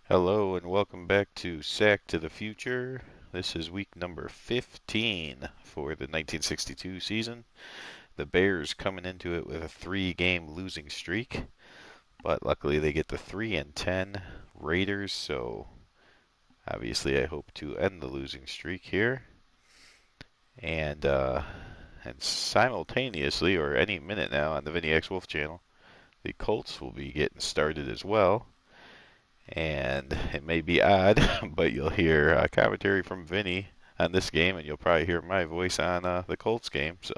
Hello and welcome back to Sack to the Future. This is week number 15 for the 1962 season. The Bears coming into it with a 3-game losing streak, but luckily they get the 3-10 Raiders, so obviously I hope to end the losing streak here. And simultaneously, or any minute now on the Vinny X Wolf channel, the Colts will be getting started as well. And it may be odd, but you'll hear commentary from Vinny on this game, and you'll probably hear my voice on the Colts game. So,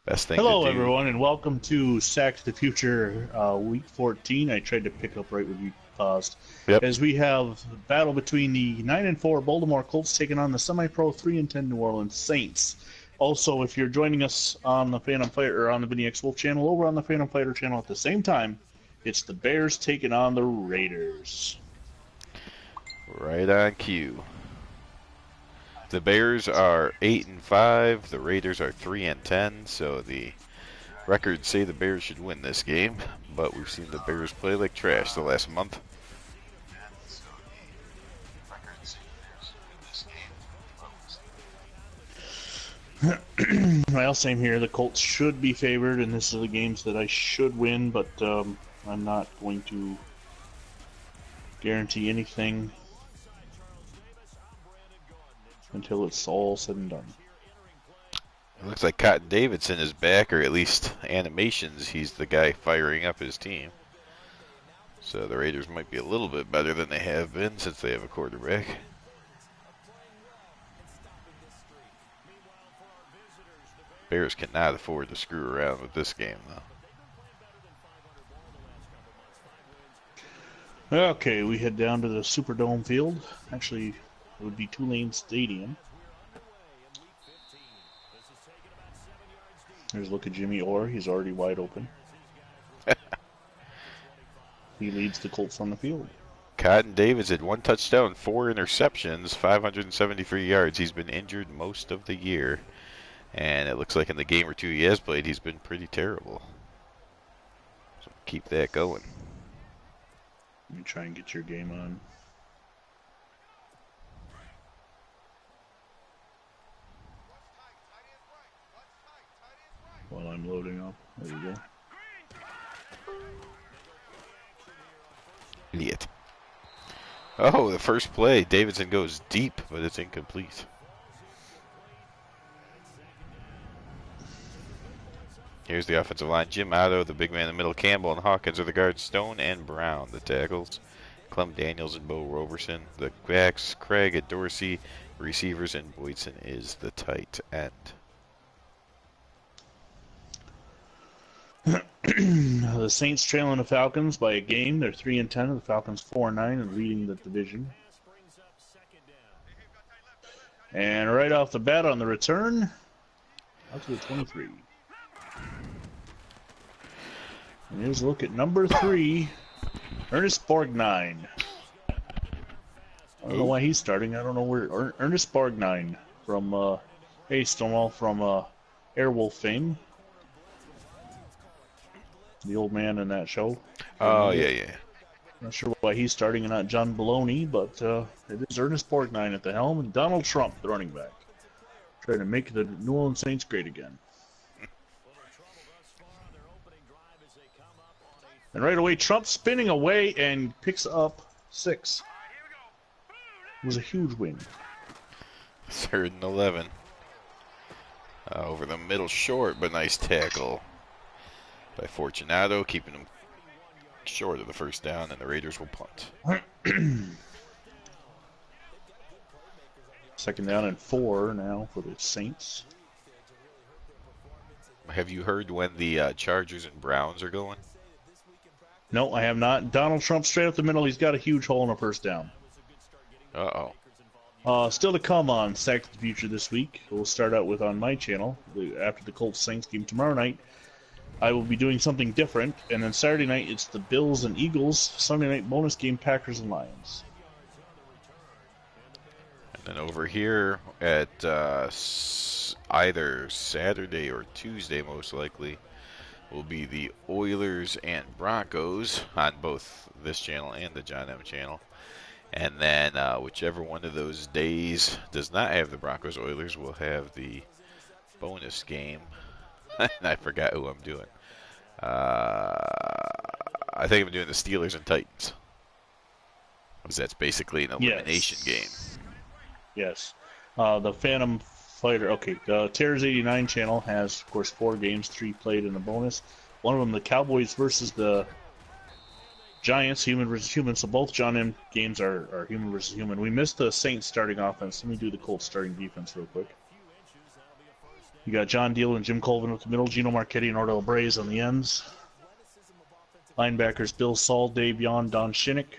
best thing to Hello, do. everyone, and welcome to Sack to the Future Week 14. I tried to pick up right when you paused. Yep. As we have a battle between the 9-4 Baltimore Colts taking on the semi-pro 3-10 New Orleans Saints. Also, if you're joining us on the Phantom Fighter or on the Vinny X Wolf channel, over on the Phantom Fighter channel at the same time, it's the Bears taking on the Raiders. Right on cue. The Bears are 8-5. The Raiders are 3-10. So the records say the Bears should win this game, but we've seen the Bears play like trash the last month. Well, same here. The Colts should be favored, and this is the games that I should win, but I'm not going to guarantee anything until it's all said and done. It looks like Cotton Davidson is back, or at least animations. He's the guy firing up his team. So the Raiders might be a little bit better than they have been since they have a quarterback. Bears cannot afford to screw around with this game, though. Okay, we head down to the Superdome field. Actually, it would be Tulane Stadium. There's a look at Jimmy Orr. He's already wide open. He leads the Colts on the field. Cotton Davis had 1 touchdown, 4 interceptions, 573 yards. He's been injured most of the year. And it looks like in the game or two he has played, he's been pretty terrible. So keep that going. Let me try and get your game on. While I'm loading up. There you go. Idiot. Oh, the first play. Davidson goes deep, but it's incomplete. Here's the offensive line. Jim Otto, the big man in the middle. Campbell and Hawkins are the guards. Stone and Brown, the tackles. Clem Daniels and Bo Roberson, the backs. Craig and Dorsey, receivers, and Boydson is the tight end. The Saints trailing the Falcons by a game. They're 3-10. The Falcons 4-9 and leading the division. And right off the bat on the return, out to the 23. And here's a look at number 3, Ernest Borgnine. I don't know why he's starting. I don't know where Ernest Borgnine from hey Stonewall from Airwolf fame. The old man in that show. Oh, yeah. Not sure why he's starting and not John Baloney, but it is Ernest Borgnine at the helm and Donald Trump, the running back, trying to make the New Orleans Saints great again. And right away, Trump spinning away and picks up 6. It was a huge win. 3rd and 11. Over the middle short, but nice tackle by Fortunato, keeping him short of the first down, and the Raiders will punt. 2nd down and 4 now for the Saints. Have you heard when the Chargers and Browns are going? No, I have not. Donald Trump straight up the middle. He's got a huge hole in a first down. Uh-oh. Still to come on Sack to the Future this week. We'll start out with on my channel. After the Colts Saints game tomorrow night, I will be doing something different. And then Saturday night, it's the Bills and Eagles. Sunday night bonus game, Packers and Lions. And then over here at either Saturday or Tuesday, most likely, will be the Oilers and Broncos on both this channel and the John M channel. And then whichever one of those days does not have the Broncos Oilers will have the bonus game. And I forgot who I'm doing. I think I'm doing the Steelers and Titans. Because that's basically an elimination game. Yes. The Phantom Fighter. Okay, the Terrors 89 channel has, of course, 4 games, 3 played in a bonus. One of them, the Cowboys versus the Giants, human versus human. So both John M games are human versus human. We missed the Saints starting offense. Let me do the Colts starting defense real quick. You got John Deal and Jim Colvin with the middle, Gino Marchetti and Ordell Braze on the ends. Linebackers Bill Saul, Dave Yon, Don Shinnick.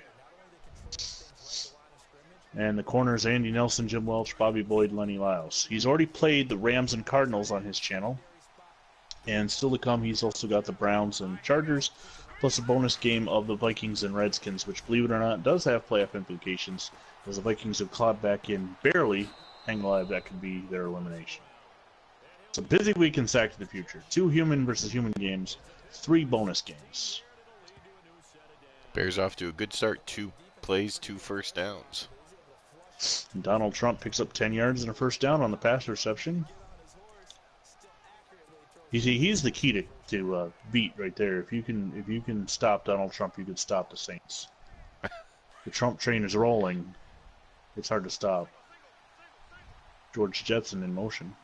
And the corners Andy Nelson, Jim Welch, Bobby Boyd, Lenny Lyles. He's already played the Rams and Cardinals on his channel. And still to come, he's also got the Browns and Chargers, plus a bonus game of the Vikings and Redskins, which, believe it or not, does have playoff implications, as the Vikings have clawed back in barely, hang alive, that could be their elimination. It's a busy week in Sack to the Future. 2 human versus human games, 3 bonus games. Bears off to a good start. 2 plays, 2 first downs. And Donald Trump picks up 10 yards and a first down on the pass reception. You see, he's the key to beat right there. If you can stop Donald Trump, you can stop the Saints. The Trump train is rolling. It's hard to stop. George Jetson in motion.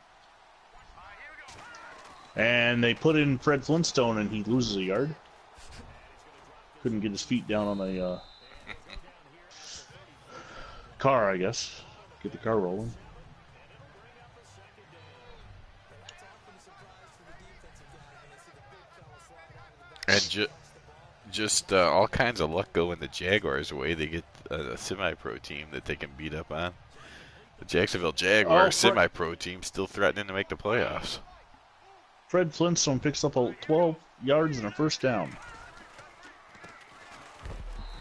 And they put in Fred Flintstone, and he loses a yard. Couldn't get his feet down on the car, I guess. Get the car rolling. And just all kinds of luck going the Jaguars' way. They get a semi-pro team that they can beat up on. The Jacksonville Jaguars semi-pro team still threatening to make the playoffs. Fred Flintstone picks up 12 yards and a first down.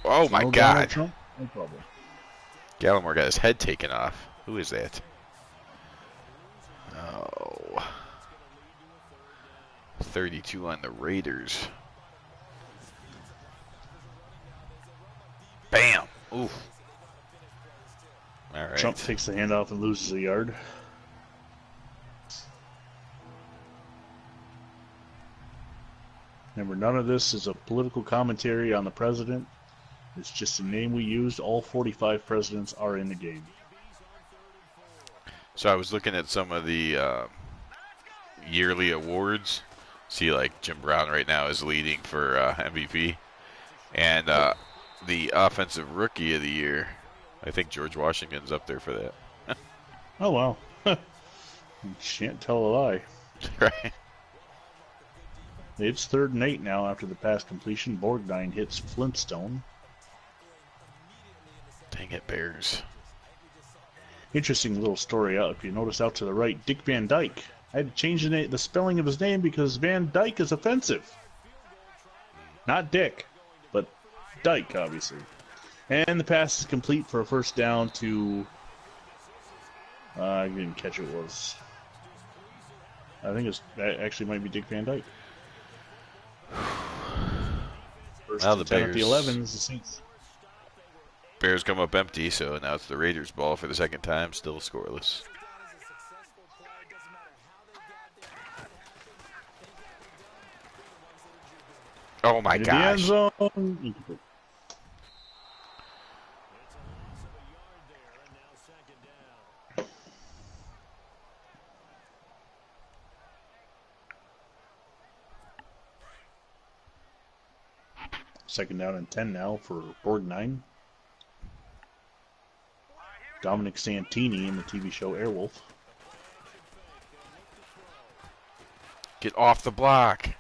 Oh my God! Trump? No problem. Gallimore got his head taken off. Who is that? Oh. 32 on the Raiders. Bam! Oof. All right. Trump takes the handoff and loses a yard. Remember, none of this is a political commentary on the president. It's just a name we used. All 45 presidents are in the game. So I was looking at some of the yearly awards. See, like Jim Brown right now is leading for MVP. And the Offensive Rookie of the Year, I think George Washington's up there for that. Oh, wow. You can't tell a lie. Right. It's 3rd and 8 now after the pass completion. Borgnine hits Flintstone. Dang it, Bears. Interesting little story out. If you notice out to the right, Dick Van Dyke. I had to change the spelling of his name because Van Dyke is offensive. Not Dick, but Dyke, obviously. And the pass is complete for a first down to... I didn't catch it was. I think it actually might be Dick Van Dyke. First Now and the 10 at Bears. the 11 is the Saints. Bears come up empty, so now it's the Raiders' ball for the second time, still scoreless. Oh my Into the end gosh. zone. Second down and 10 now for Borgnine. Dominic Santini in the TV show Airwolf. Get off the block.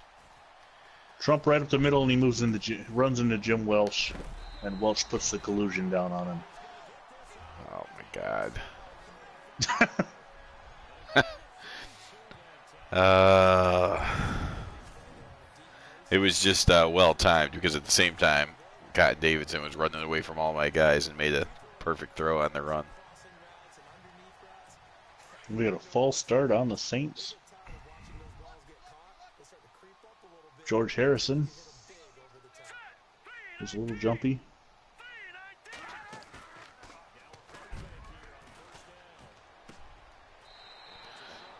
Trump right up the middle, and he moves into runs into Jim Welch, and Welch puts the collusion down on him. Oh my God. It was just well timed because at the same time, God Davidson was running away from all my guys and made a perfect throw on the run. We had a false start on the Saints. George Harrison is a little jumpy.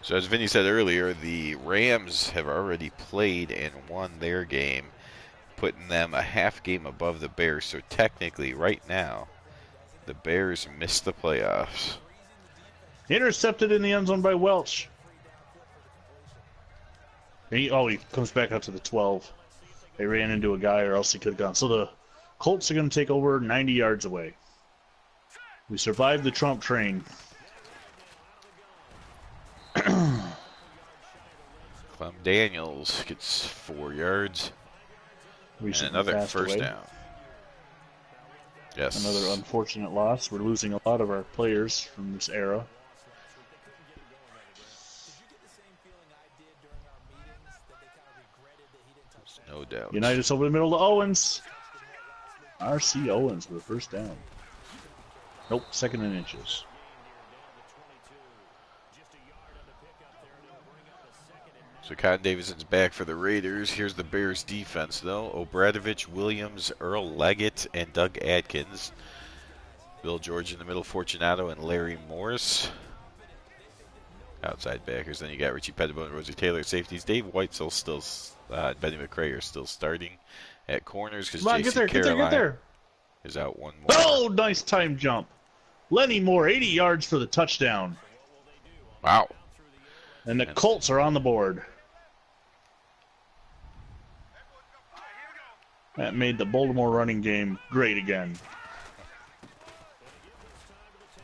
So as Vinny said earlier, the Rams have already played and won their game, putting them a half game above the Bears. So technically, right now, the Bears missed the playoffs. Intercepted in the end zone by Welch. He comes back out to the 12. They ran into a guy or else he could have gone. So the Colts are going to take over 90 yards away. We survived the Trump train. Clem Daniels gets 4 yards. And another first down. Yes. Another unfortunate loss. We're losing a lot of our players from this era. No doubt. Unitas over the middle to Owens. R.C. Owens with a first down. Nope, 2nd and inches. So Cotton Davidson's back for the Raiders. Here's the Bears defense, though. Obradovich, Williams, Earl Leggett, and Doug Adkins. Bill George in the middle, Fortunato, and Larry Morris. Outside backers. Then you got Richie Pettibone and Rosie Taylor at safeties. Dave Weitzel still, Benny McRae are still starting at corners because J.C. Caroline is out one more. Oh, nice time jump. Lenny Moore, 80 yards for the touchdown. Wow. And the Colts are on the board. That made the Baltimore running game great again.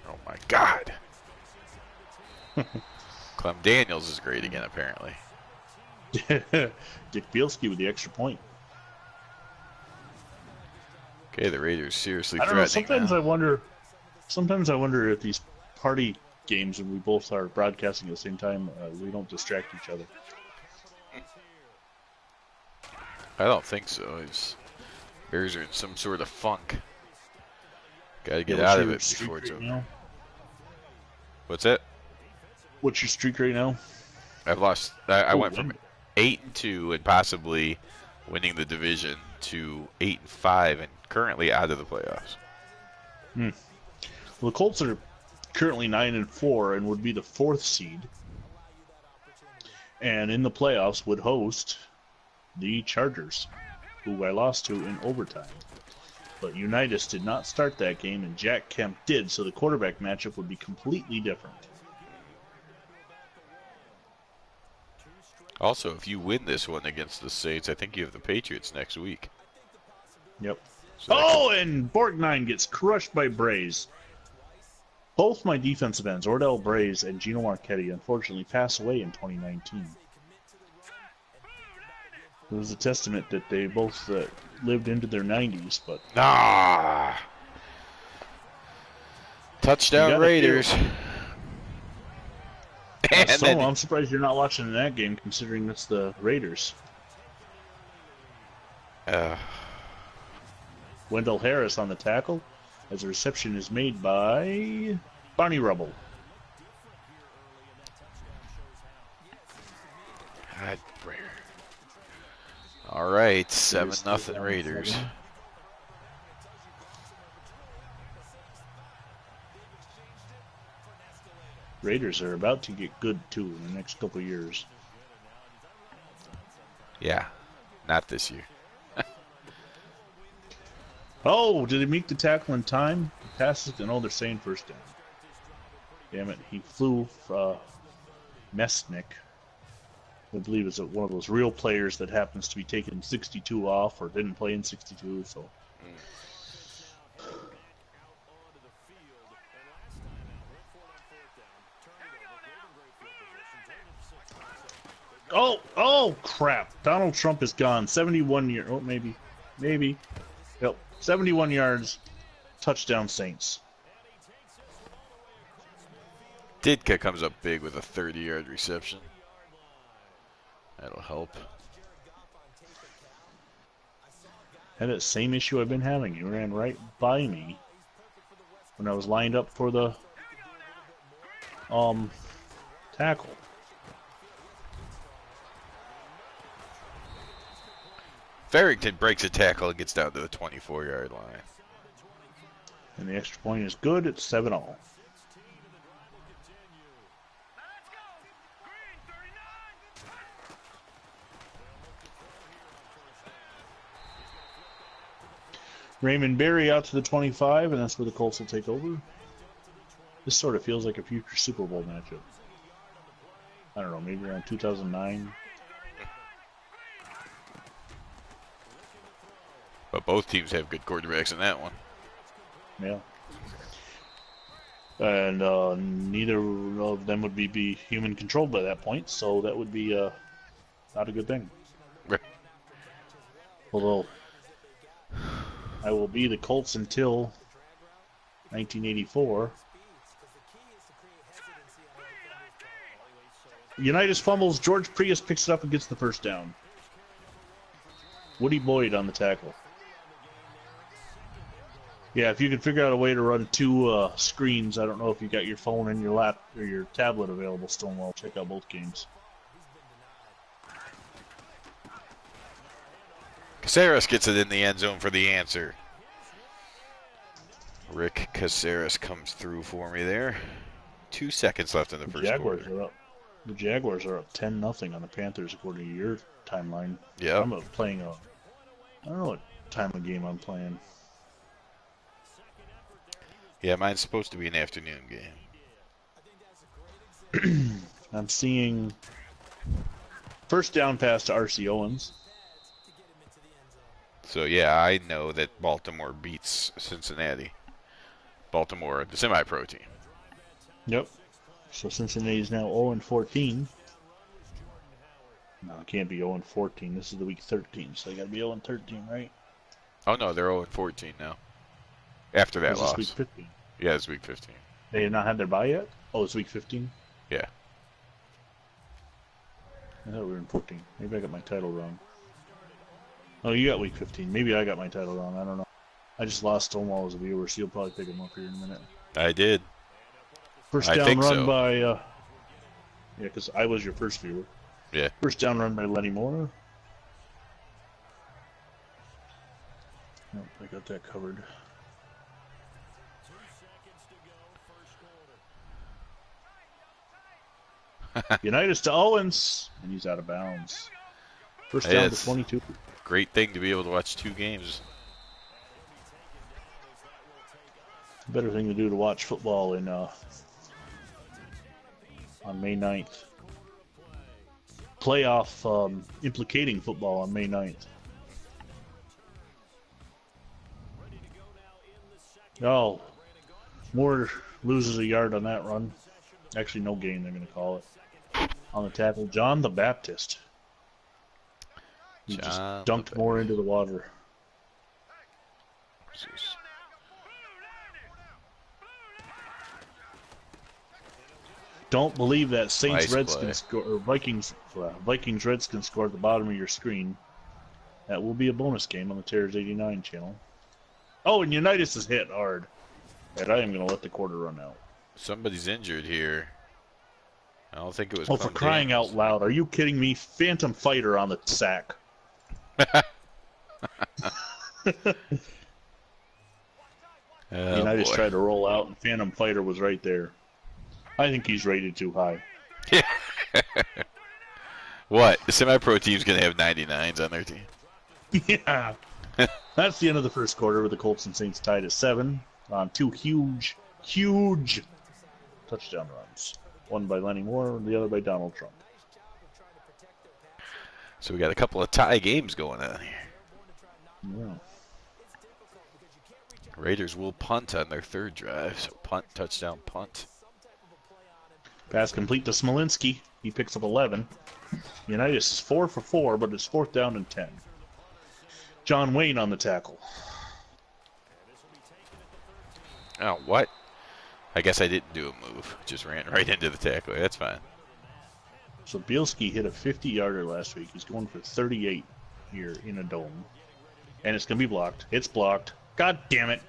Oh, my God. Clem Daniels is great again, apparently. Dick Bielski with the extra point. Okay, the Raiders seriously I don't know. threatening Sometimes I wonder if these party games and we both are broadcasting at the same time, we don't distract each other. I don't think so. Bears are in some sort of funk. Got to get out of it before it's over. Now? What's that? What's your streak right now? I've lost. I went from 8-2 and possibly winning the division to 8-5 and currently out of the playoffs. Well, the Colts are currently 9-4 and would be the 4th seed, and in the playoffs would host the Chargers, who I lost to in overtime. But Unitas did not start that game, and Jack Kemp did, so the quarterback matchup would be completely different. Also, if you win this one against the Saints, I think you have the Patriots next week. Yep. So and Borgnine gets crushed by Braze. Both my defensive ends, Ordell Braze and Gino Marchetti, unfortunately passed away in 2019. It was a testament that they both lived into their 90s, but... Touchdown Raiders. I'm surprised you're not watching that game, considering it's the Raiders. Wendell Harris on the tackle, as a reception is made by Barney Rubble. All right, 7-0 Raiders. Raiders are about to get good, too, in the next couple of years. Yeah, not this year. Oh, did he make the tackle in time? He passes it, and they're saying first down. Damn it, he flew Mesnick. I believe it's one of those real players that happens to be taking 62 off or didn't play in 62, so... Oh, crap. Donald Trump is gone. 71 years. Oh, maybe. Yep. 71 yards. Touchdown Saints. Ditka comes up big with a 30-yard reception. That'll help. Had that same issue I've been having. He ran right by me when I was lined up for the tackle. Farrington breaks a tackle and gets down to the 24-yard line. And the extra point is good. It's 7-all. Raymond Berry out to the 25, and that's where the Colts will take over. This sort of feels like a future Super Bowl matchup. I don't know, maybe around 2009. But both teams have good quarterbacks in that one. Yeah. And neither of them would be human controlled by that point, so that would be not a good thing. Right. Although I will be the Colts until 1984. Unitas fumbles. George Prius picks it up and gets the first down. Woody Boyd on the tackle. Yeah, if you could figure out a way to run two screens, I don't know if you got your phone and your lap or your tablet available, Stonewall. Check out both games. Caceres gets it in the end zone for the answer. Rick Caceres comes through for me there. 2 seconds left in the first quarter. The Jaguars are up 10-0 on the Panthers according to your timeline. Yeah. I'm playing I don't know what time of game I'm playing. Yeah, mine's supposed to be an afternoon game. I'm seeing first down pass to R.C. Owens. So, yeah, I know that Baltimore beats Cincinnati. Baltimore, the semi-pro team. Yep. So Cincinnati is now 0-14. No, it can't be 0-14. This is the week 13, so they got to be 0-13, right? Oh, no, they're 0-14 now. After that loss. This week 15. Yeah, it's week 15. They have not had their bye yet? Oh, it's week 15? Yeah. I thought we were in 14. Maybe I got my title wrong. Oh, you got week 15. Maybe I got my title wrong. I don't know. I just lost Stonewall as a viewer, so you'll probably pick him up here in a minute. I did. First down run by... yeah, because I was your first viewer. Yeah. First down run by Lenny Moore. Nope, I got that covered. Unitas to Owens, and he's out of bounds. First down to 22. Great thing to be able to watch two games. Better thing to do to watch football in on May 9th. Playoff implicating football on May 9th. Oh, Moore loses a yard on that run. Actually, no gain, they're going to call it. On the tackle, John the Baptist. He just dunked Moore into the water. Don't believe that Saints Redskins score or Vikings Redskins score at the bottom of your screen. That will be a bonus game on the Terrors 89 channel. Oh, and Unitas is hit hard. And I am going to let the quarter run out. Somebody's injured here. I don't think it was. Oh, for crying out loud! Are you kidding me? Phantom Fighter on the sack. Unitas tried to roll out, and Phantom Fighter was right there. I think he's rated too high. Yeah. What? The semi-pro team's going to have 99s on their team. Yeah. That's the end of the first quarter with the Colts and Saints tied at 7 on two huge touchdown runs. One by Lenny Moore and the other by Donald Trump. So we got a couple of tie games going on here. Yeah. Raiders will punt on their third drive. So punt, touchdown, punt. Pass complete to Smolinski. He picks up 11. Unitas is 4 for 4, but it's 4th down and 10. John Wayne on the tackle. Oh, what? I guess I didn't do a move. Just ran right into the tackle. That's fine. So Bielski hit a 50-yarder last week. He's going for 38 here in a dome. And it's going to be blocked. It's blocked. God damn it.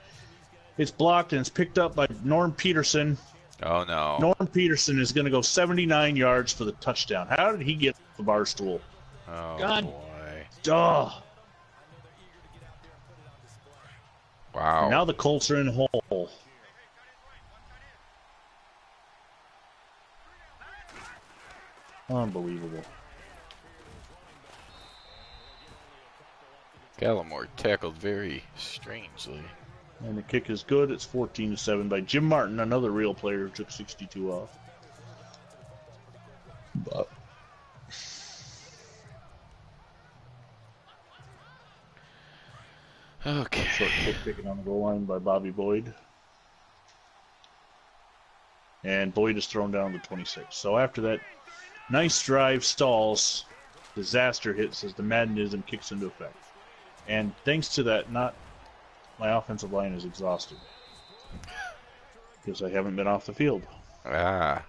It's blocked, and it's picked up by Norm Peterson. Oh, no. Norm Peterson is going to go 79 yards for the touchdown. How did he get the bar stool? Oh, God. boy. Duh. And Wow. now the Colts are in hole. Unbelievable. Gallimore tackled very strangely. And the kick is good. It's 14-7 by Jim Martin, another real player who took 62 off. But Okay. short kick taken on the goal line by Bobby Boyd. And Boyd is thrown down to 26. So after that, nice drive stalls. Disaster hits as the Maddenism kicks into effect. And thanks to that, not my offensive line is exhausted. Because I haven't been off the field. Ah.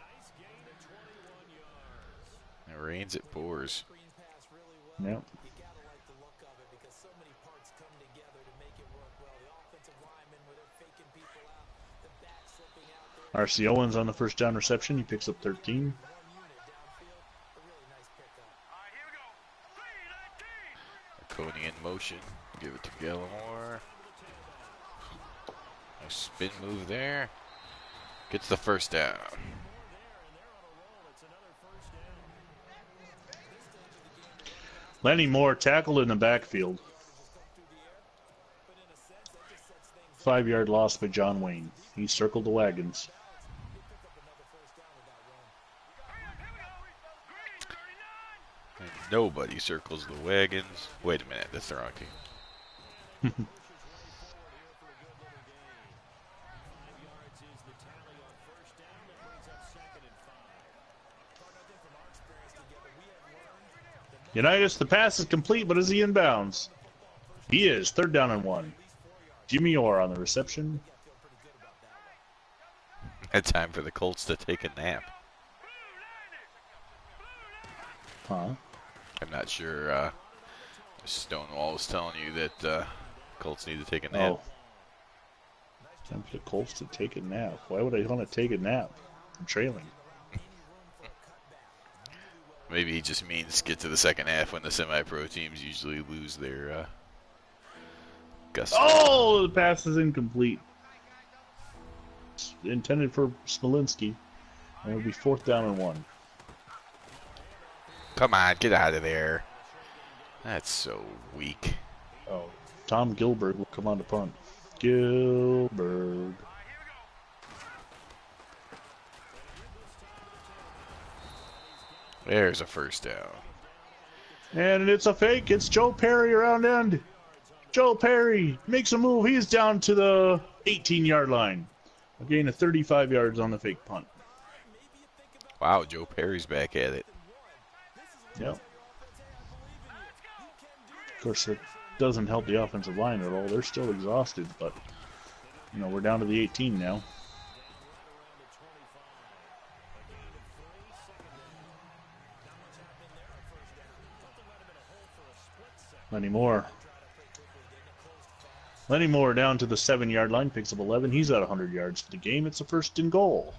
It rains, it pours. Yep. R.C. Owens on the first down reception. He picks up 13. Coney in motion. Give it to Gallimore. Nice spin move there. Gets the first down. Lenny Moore tackled in the backfield. 5-yard loss by John Wayne. He circled the wagons. And nobody circles the wagons. Wait a minute, that's the wrong team. Unitas, the pass is complete, but is he in bounds? He is. 3rd down and 1. Jimmy Orr on the reception. Had time for the Colts to take a nap. Huh? I'm not sure. Stonewall was telling you that Colts need to take a nap. Oh. Time for the Colts to take a nap. Why would I want to take a nap? I'm trailing. Maybe he just means get to the second half when the semi-pro teams usually lose their gusto. Oh, the pass is incomplete. It's intended for Smolinski. And it'll be 4th down and 1. Come on, get out of there. That's so weak. Oh, Tom Gilbert will come on to punt. Gilbert. There's a first down. And it's a fake. It's Joe Perry around end. Joe Perry makes a move. He's down to the 18-yard line. A gain of 35 yards on the fake punt. Wow, Joe Perry's back at it. Yep. Of course, it doesn't help the offensive line at all. They're still exhausted, but, you know, we're down to the 18 now. Lenny Moore. Lenny Moore down to the 7-yard line, picks up 11. He's at 100 yards for the game. It's a 1st and goal.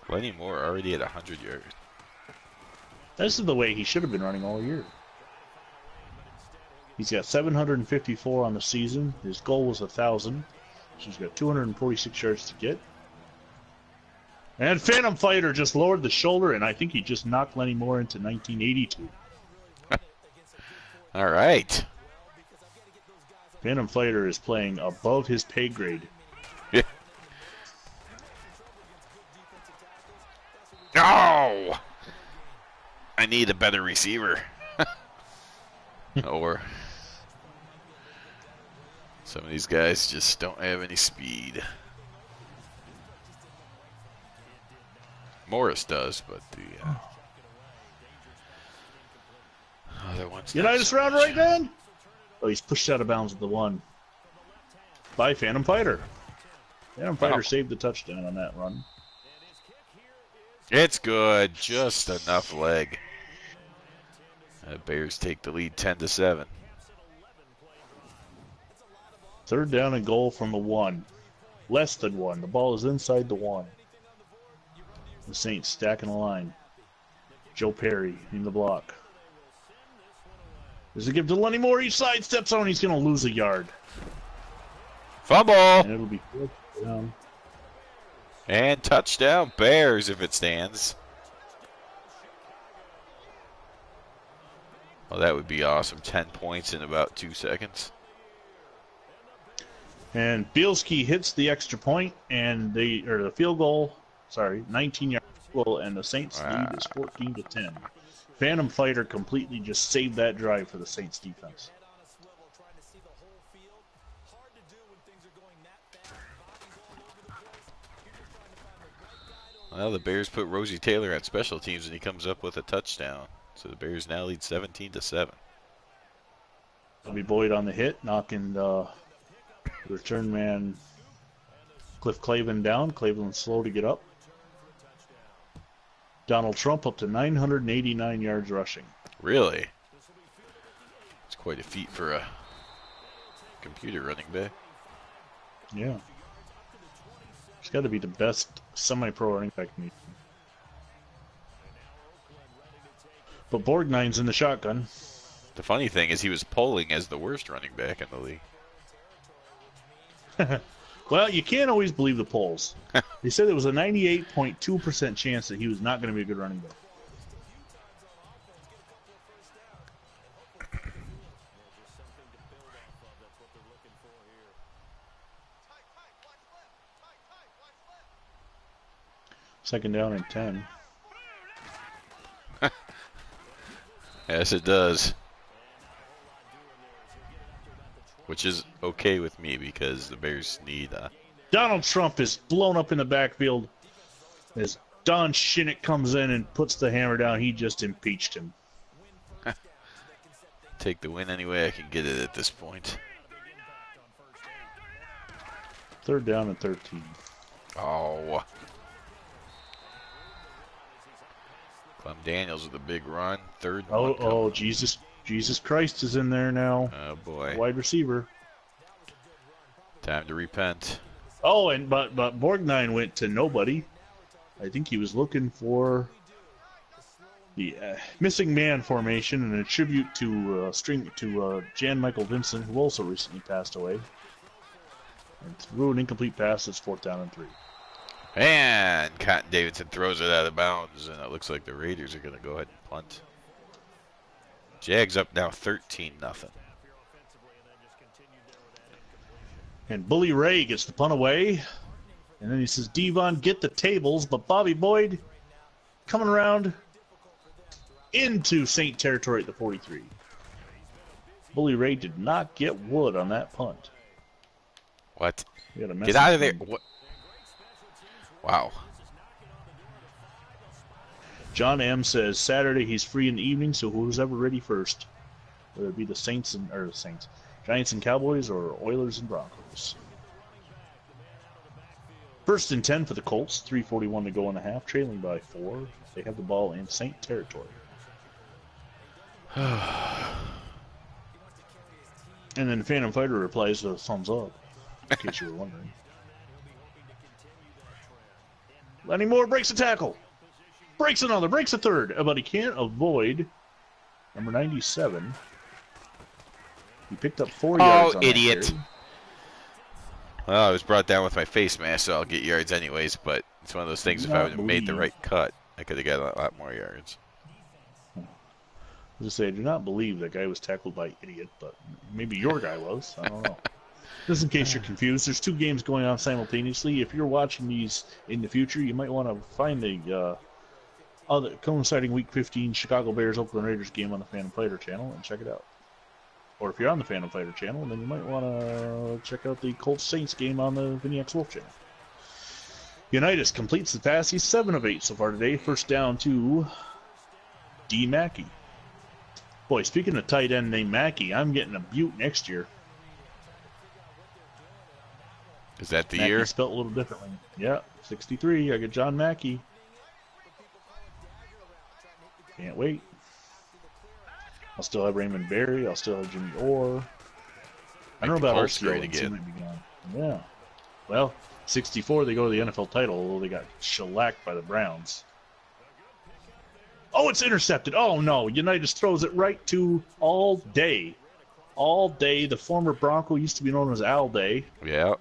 Lenny Moore already at 100 yards. This is the way he should have been running all year. He's got 754 on the season. His goal was 1,000. So he's got 246 yards to get. And Phantom Fighter just lowered the shoulder, and I think he just knocked Lenny Moore into 1982. All right. Phantom Fighter is playing above his pay grade. No! I need a better receiver. Or some of these guys just don't have any speed. Morris does, but the other ones. Unitas round right then? Oh, he's pushed out of bounds at the 1 by Phantom Fighter. Phantom Fighter saved the touchdown on that run. It's good. Just enough leg. The Bears take the lead 10-7. 3rd down and goal from the 1. Less than 1. The ball is inside the 1. The Saints stacking the line. Joe Perry in the block. There's a give to Lenny Moore. He sidesteps on. He's going to lose a yard. Fumble. And it'll be fourth down. And touchdown Bears if it stands. Oh, that would be awesome. 10 points in about 2 seconds. And Bielski hits the extra point, and the field goal. Sorry, 19-yard field goal, and the Saints lead is 14-10. Phantom Fighter completely just saved that drive for the Saints defense. Well, the Bears put Rosie Taylor on special teams, and he comes up with a touchdown. So the Bears now lead 17-7. Bobby Boyd on the hit, knocking the return man Cliff Clavin down. Cleveland slow to get up. Donald Trump up to 989 yards rushing. Really? It's quite a feat for a computer running back. Yeah. He's got to be the best semi-pro running back in the league. But Borgnine's in the shotgun. The funny thing is he was polling as the worst running back in the league. Well, you can't always believe the polls. They said there was a 98.2% chance that he was not going to be a good running back. Second down and 10. Yes, it does. Which is okay with me because the Bears need... Donald Trump is blown up in the backfield as Don Shinnick comes in and puts the hammer down. He just impeached him. Take the win any way I can get it at this point. Third down and 13. Oh. Clem Daniels with a big run. Third. Oh, Jesus Christ is in there now. Oh boy. Wide receiver. Time to repent. Oh, and but Borgnine went to nobody. I think he was looking for the missing man formation and a tribute to Jan Michael Vincent, who also recently passed away. And threw an incomplete pass. It's fourth down and 3. And Cotton Davidson throws it out of bounds, and it looks like the Raiders are going to go ahead and punt. Jags up now 13-0. And Bully Ray gets the punt away. And then he says, Devon, get the tables. But Bobby Boyd coming around into Saint territory at the 43. Bully Ray did not get wood on that punt. What? Get out of there. What? Wow. John M. says Saturday he's free in the evening, so who's ever ready first? Whether it be the Giants and Cowboys, or Oilers and Broncos. First and 10 for the Colts, 3:41 to go in the half, trailing by 4. They have the ball in Saint territory. And then Phantom Fighter replies with a thumbs up, in case you were wondering. Lenny Moore breaks a tackle. Breaks another, breaks a third, but he can't avoid number 97. He picked up 4 yards. Oh, idiot. Well, I was brought down with my face mask, so I'll get yards anyways, but it's one of those things, if I would have made the right cut, I could have got a lot more yards. I was going to say, I do not believe that guy was tackled by idiot, but maybe your guy was. I don't know. Just in case you're confused, there's 2 games going on simultaneously. If you're watching these in the future, you might want to find the other coinciding Week 15 Chicago Bears Oakland Raiders game on the Phantom Fighter channel and check it out. Or if you're on the Phantom Fighter channel, then you might want to check out the Colts Saints game on the Vinny X Wolf channel. Unitas completes the pass. He's 7 of 8 so far today. First down to D. Mackey. Boy, speaking of tight end named Mackey, I'm getting a Butte next year. Is that the Mackey year? Spelled a little differently. Yeah, 63. I get John Mackey. Can't wait. I'll still have Raymond Berry. I'll still have Jimmy Orr. I don't know about Osceola. He might be gone. Yeah. Well, 64, they go to the NFL title, although they got shellacked by the Browns. Oh, it's intercepted. Oh, no. Unitas throws it right to All Day. All Day. The former Bronco used to be known as Al Day. Yeah.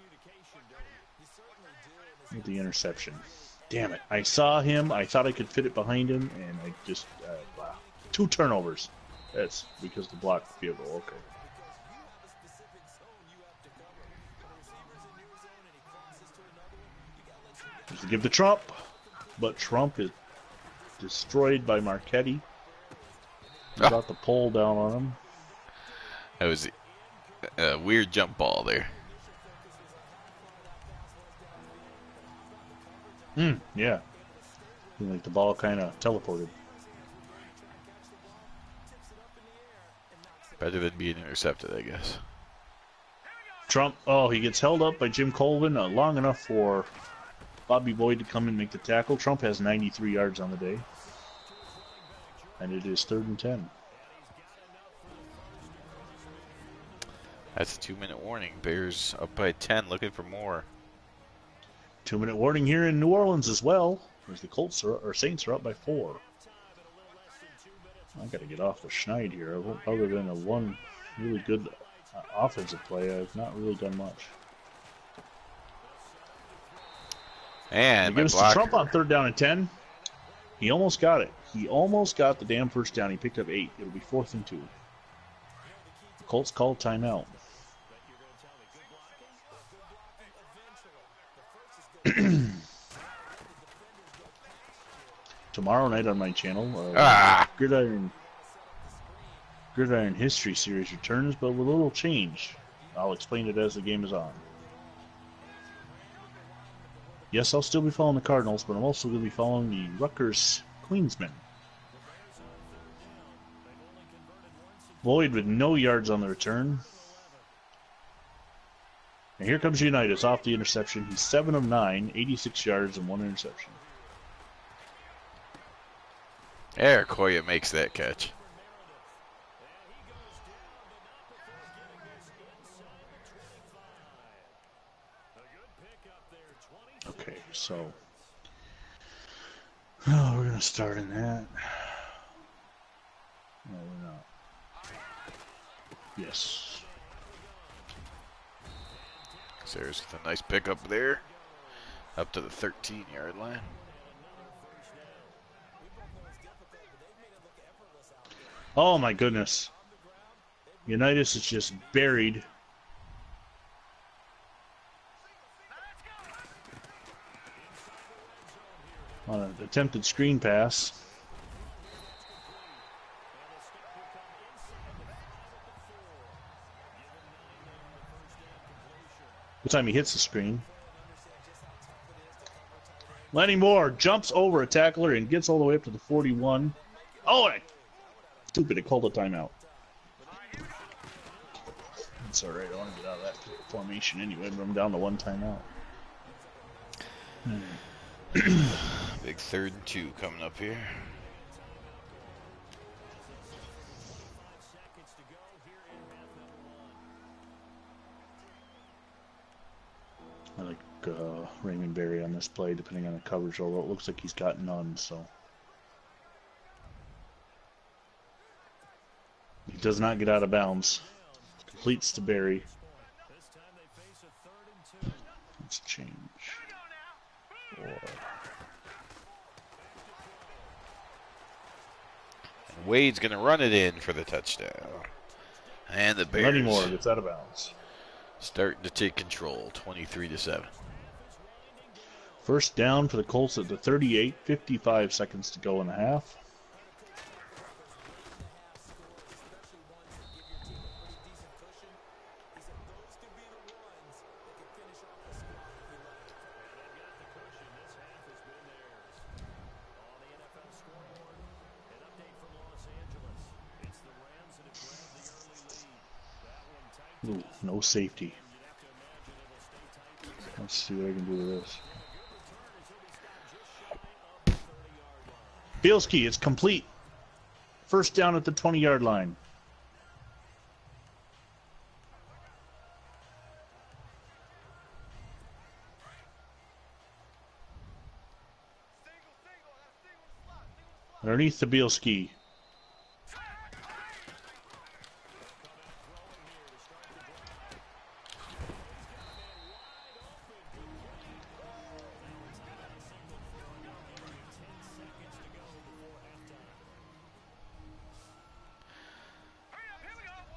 With the interception. Damn it. I saw him. I thought I could fit it behind him, and I just... wow. 2 turnovers. That's because the block field goal. Okay. Just to give to Trump. But Trump is destroyed by Marchetti. He brought the pole down on him. That was a weird jump ball there. Yeah. Like the ball kind of teleported. Better than being intercepted, I guess. Trump, oh, he gets held up by Jim Colvin long enough for Bobby Boyd to come and make the tackle. Trump has 93 yards on the day. And it is 3rd and 10. That's a 2-minute warning. Bears up by 10, looking for more. 2-minute warning here in New Orleans as well, as the Saints are up by 4. I got to get off the schneid here. Other than a one really good offensive play, I've not really done much. And gives to Trump on 3rd down and 10. He almost got it. He almost got the damn first down. He picked up 8. It'll be 4th and 2. The Colts called timeout. Tomorrow night on my channel, Gridiron History Series returns, but with a little change. I'll explain it as the game is on. Yes, I'll still be following the Cardinals, but I'm also going to be following the Rutgers Queensmen. Boyd with no yards on the return. And here comes Unitas off the interception. He's 7 of 9, 86 yards and 1 interception. There, Koya makes that catch. Okay, so we're going to start in that. No, we're not. Yes. There's a nice pickup there. Up to the 13-yard line. Oh my goodness. Unitas is just buried. On an attempted screen pass. The time he hits the screen. Lenny Moore jumps over a tackler and gets all the way up to the 41. Oh, stupid, it called a timeout. It's alright, I want to get out of that formation anyway, but I'm down to 1 timeout. Big 3rd and 2 coming up here. I like Raymond Berry on this play, depending on the coverage, although it looks like he's got none, so. He does not get out of bounds. Completes to Berry. Let's change. And Wade's going to run it in for the touchdown. And the Bears Lenny Moore gets out of bounds. Starting to take control, 23-7. First down for the Colts at the 38, 55 seconds to go in the half. Ooh, no safety. Let's see what I can do with this. Bielski, it's complete. First down at the 20-yard line. Underneath the Bielski.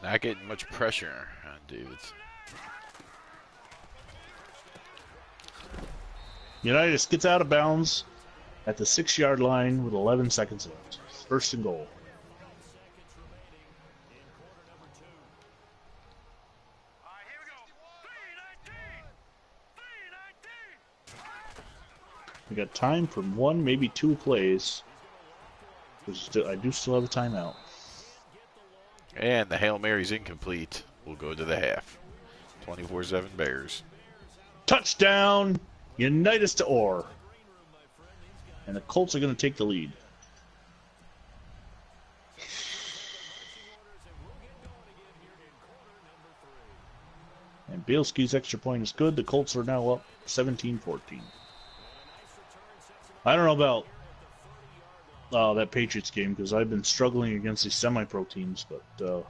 Not getting much pressure on Davids. Unitas gets out of bounds at the 6-yard line with 11 seconds left. First and goal. We got time for one, maybe two plays. I do still have a timeout. And the Hail Mary's incomplete. We'll go to the half. 24-7 Bears. Touchdown! Unitas to Orr. And the Colts are going to take the lead. And Bielski's extra point is good. The Colts are now up 17-14. I don't know about that Patriots game because I've been struggling against these semi-pro teams, but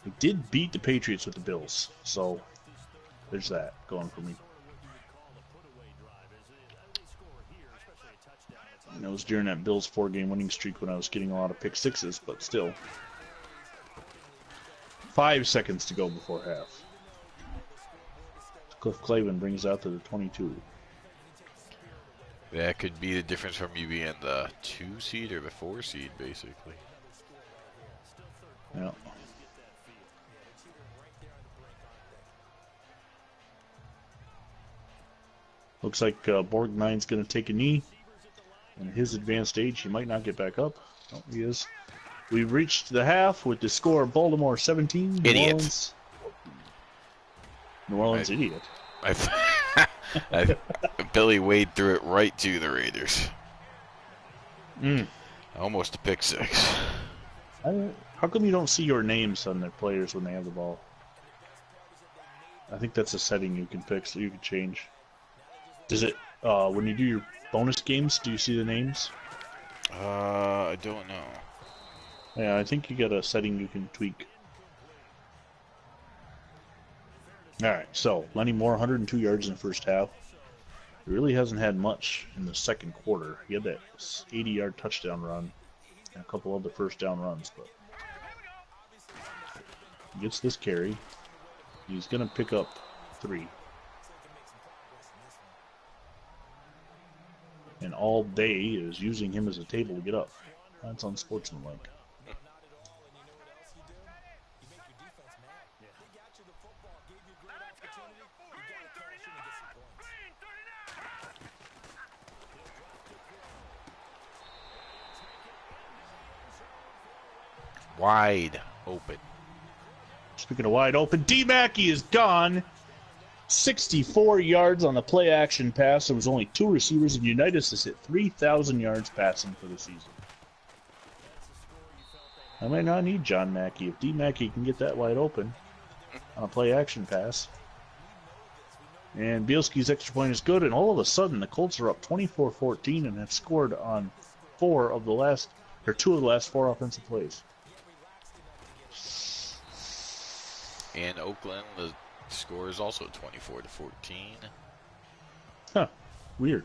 we did beat the Patriots with the Bills. So there's that going for me. And it was during that Bills 4-game winning streak when I was getting a lot of pick sixes, but still. 5 seconds to go before half. Cliff Clavin brings out to the 22. That could be the difference from you being the 2 seed or the 4 seed, basically. Yeah. Looks like Borgnine's going to take a knee. And at his advanced age, he might not get back up. Oh, he is. We've reached the half with the score of Baltimore 17. Idiots. New Orleans idiot. Billy Wade threw it right to the Raiders. Almost a pick six. How come you don't see your names on their players when they have the ball? I think that's a setting you can fix, that you can change. Does it, when you do your bonus games, do you see the names? I don't know. Yeah, I think you got a setting you can tweak. Alright, so Lenny Moore, 102 yards in the first half. He really hasn't had much in the second quarter. He had that 80-yard touchdown run and a couple other first down runs, but he gets this carry. He's going to pick up 3. And all day is using him as a table to get up. That's unsportsmanlike. Wide open. Speaking of wide open, D. Mackey is gone. 64 yards on the play action pass. There was only 2 receivers, and Unitas has hit 3,000 yards passing for the season. I might not need John Mackey. If D. Mackey can get that wide open on a play action pass. And Bielski's extra point is good, and all of a sudden the Colts are up 24-14 and have scored on 2 of the last 4 offensive plays. In Oakland, the score is also 24-14. Huh. Weird.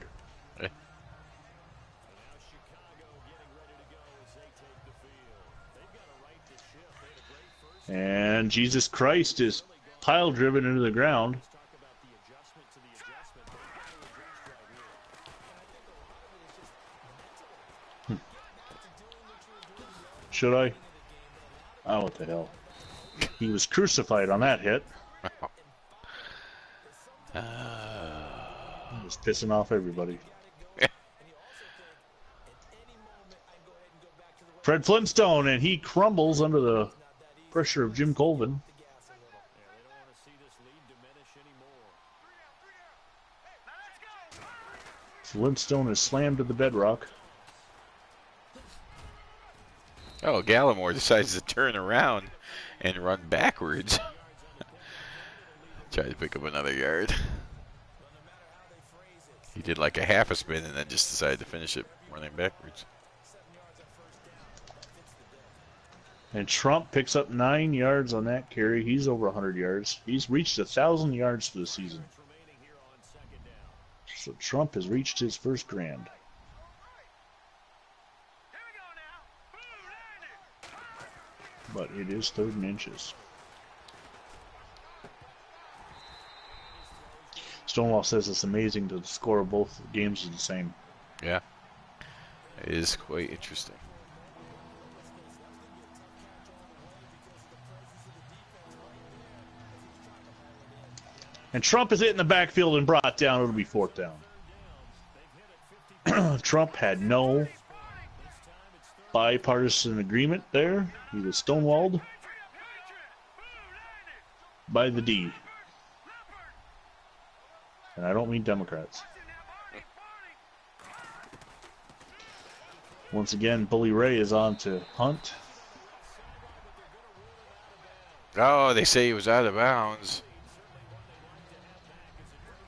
And Jesus Christ is pile driven into the ground. Should I? Oh, what the hell. He was crucified on that hit. He was pissing off everybody. Fred Flintstone, and he crumbles under the pressure of Jim Colvin. Flintstone is slammed to the bedrock. Oh, Gallimore decides to turn around and run backwards. Try to pick up another yard. He did like a half a spin and then just decided to finish it running backwards. And Trump picks up 9 yards on that carry. He's over 100 yards. He's reached 1,000 yards for the season. So Trump has reached his first grand. But it is 3rd and inches. Stonewall says it's amazing that the score of both games is the same. Yeah. It is quite interesting. And Trump is hit in the backfield and brought down. It'll be 4th down. Trump had no bipartisan agreement there. He was stonewalled by the D. And I don't mean Democrats. Once again, Bully Ray is on to punt. Oh, they say he was out of bounds.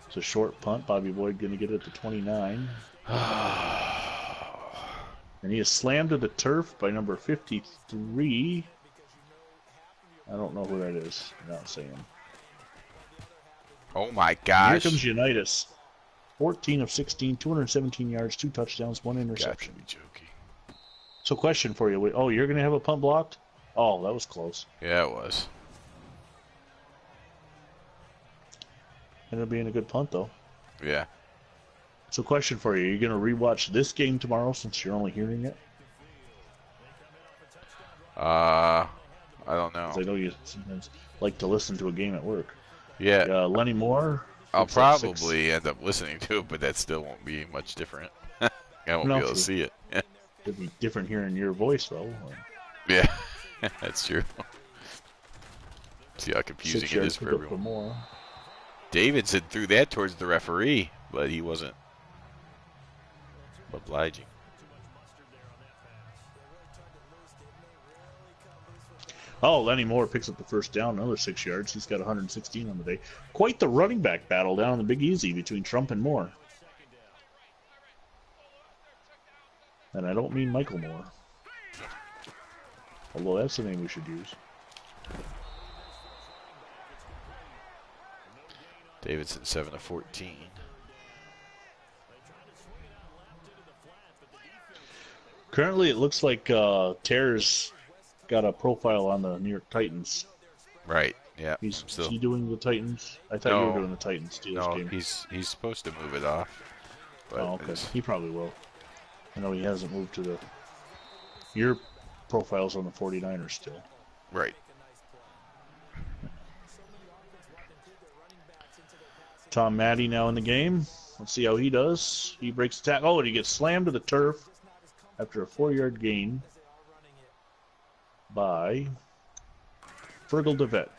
It's a short punt. Bobby Boyd going to get it to 29. And he is slammed to the turf by number 53. I don't know who that is. I'm not saying. Oh my gosh. Here comes Unitas. 14 of 16, 217 yards, 2 touchdowns, 1 interception. Got to be joking. So question for you. Oh, you're going to have a punt blocked? Oh, that was close. Yeah, it was. Ended up being a good punt, though. Yeah. So question for you. Are you going to rewatch this game tomorrow since you're only hearing it? I don't know. 'Cause I know you sometimes like to listen to a game at work. Yeah. Lenny Moore. I'll looks like 6. probably end up listening to it, but that still won't be much different. I won't No, be able to see it. It'd be different hearing your voice, though. Yeah, that's true. See how confusing 6 it yards is for pickup everyone. Moore. Davidson threw that towards the referee, but he wasn't obliging. Oh, Lenny Moore picks up the first down, another 6 yards. He's got 116 on the day. Quite the running back battle down in the Big Easy between Trump and Moore. And I don't mean Michael Moore. Although that's the name we should use. Davidson 7 of 14. Currently, it looks like Terr's got a profile on the New York Titans. Right. Yeah. Is still, he doing the Titans? I thought you were doing the Titans Steelers game. he's supposed to move it off. But Oh, okay. He probably will. I know he hasn't moved to the... Your profile's on the 49ers still. Right. Tom Maddie now in the game. Let's see how he does. He breaks the tackle. Oh, and he gets slammed to the turf after a 4-yard gain by Fergal Devitt.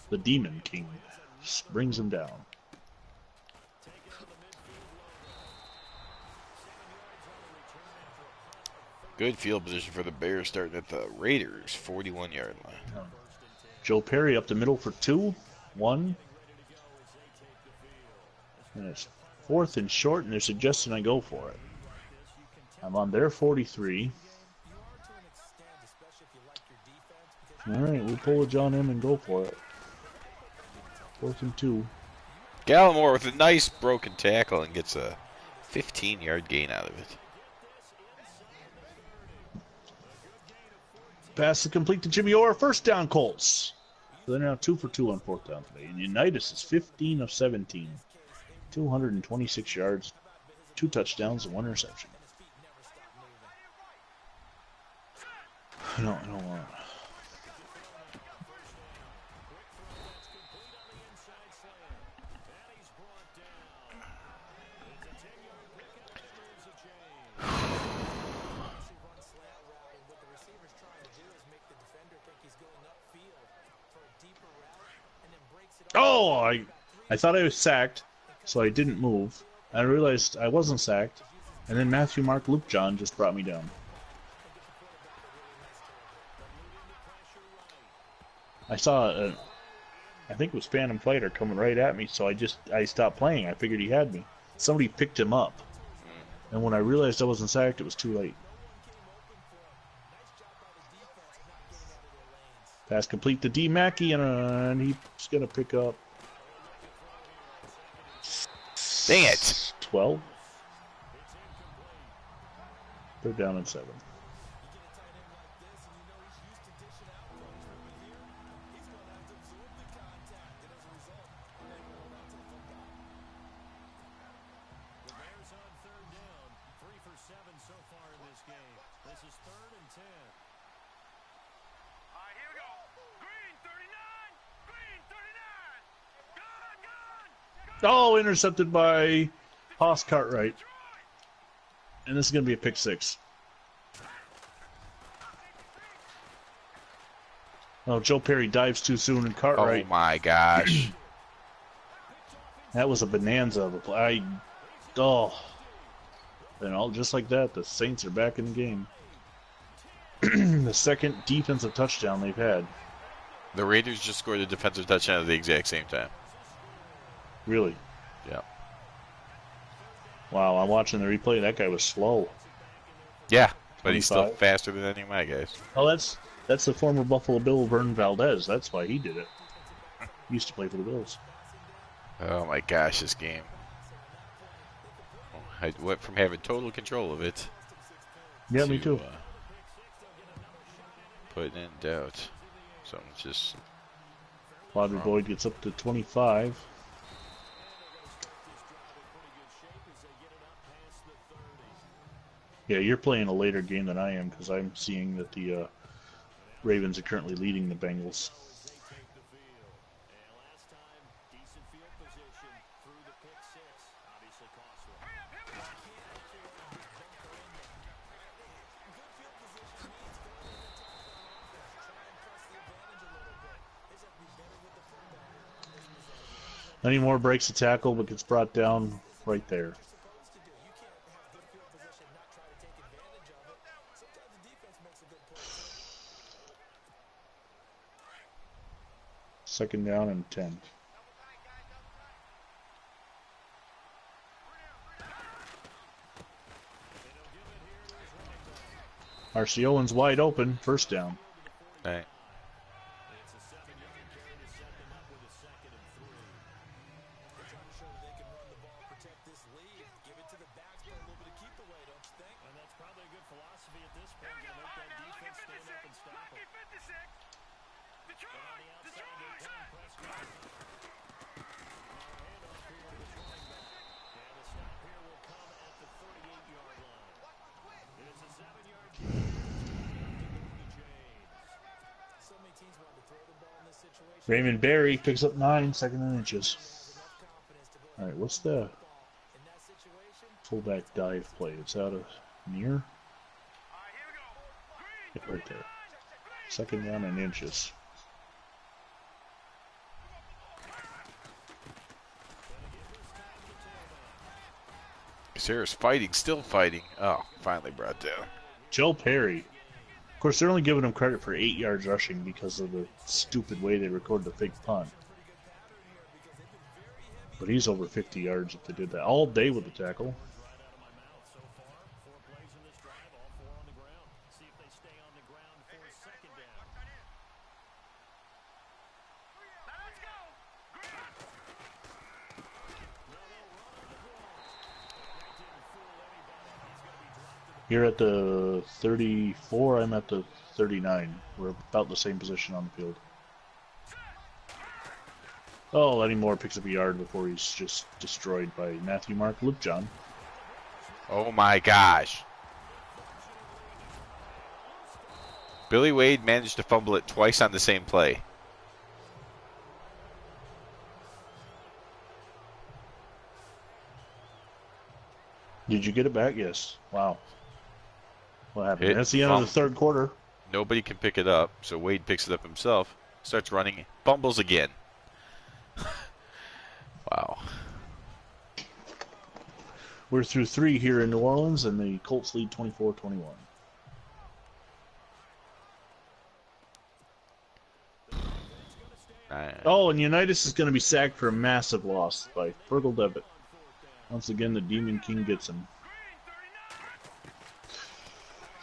The Demon King brings him down. Good field position for the Bears starting at the Raiders' 41-yard line. Joe Perry up the middle for 2. 1. And it's 4th and short, and they're suggesting I go for it. I'm on their 43. All right, we'll pull a John M and go for it. 4th and 2. Gallimore with a nice broken tackle and gets a 15-yard gain out of it. Pass is complete to Jimmy Orr. First down, Colts. So they're now 2 for 2 on 4th down today. And Unitas is 15 of 17. 226 yards, 2 touchdowns, and 1 interception. No, I don't want it. Oh, I thought I was sacked, so I didn't move. I realized I wasn't sacked, and then Matthew, Mark, Luke, John just brought me down. I saw I think it was Phantom Fighter coming right at me, so I stopped playing. I figured he had me. Somebody picked him up, and when I realized I wasn't sacked, it was too late. Pass complete to D. Mackey, and he's going to pick up Dang it! 12. They're down at 7. Oh, intercepted by Haas Cartwright. And this is going to be a pick 6. Oh, Joe Perry dives too soon and Cartwright. Oh my gosh. That was a bonanza of a play. And all just like that, the Saints are back in the game. The second defensive touchdown they've had. The Raiders just scored a defensive touchdown at the exact same time. Really? Yeah. Wow, I'm watching the replay. That guy was slow. Yeah, but he's still 25. faster than any of my guys. Oh, that's the former Buffalo Bill, Vern Valdez. That's why he did it. He used to play for the Bills. Oh my gosh, this game. I went from having total control of it Yeah, to me too. putting in doubt. So I'm just... Bobby Boyd gets up to 25. Yeah, you're playing a later game than I am because I'm seeing that the Ravens are currently leading the Bengals. Anymore breaks the tackle but gets brought down right there. Second down and 10. R.C. Owens wide open. First down. All right. Raymond Berry picks up 9, second and inches. All right, what's the fullback dive play? It's out of near. Yeah, right there. Second down and inches. Sarah's fighting, still fighting. Oh, finally brought down. Joe Perry. Of course, they're only giving him credit for 8 yards rushing because of the stupid way they recorded the fake punt. But he's over 50 yards if they did that. All day with the tackle. You're at the 34, I'm at the 39. We're about the same position on the field. Oh, Lenny Moore picks up a yard before he's just destroyed by Matthew Mark Lipjohn. Oh my gosh. Billy Wade managed to fumble it twice on the same play. Did you get it back? Yes. Wow. What happened? That's the end of the third quarter. Nobody can pick it up, so Wade picks it up himself, starts running, fumbles again. Wow. We're through 3 here in New Orleans, and the Colts lead 24-21. Oh, and Unitas is going to be sacked for a massive loss by Fergal Devitt. Once again, the Demon King gets him.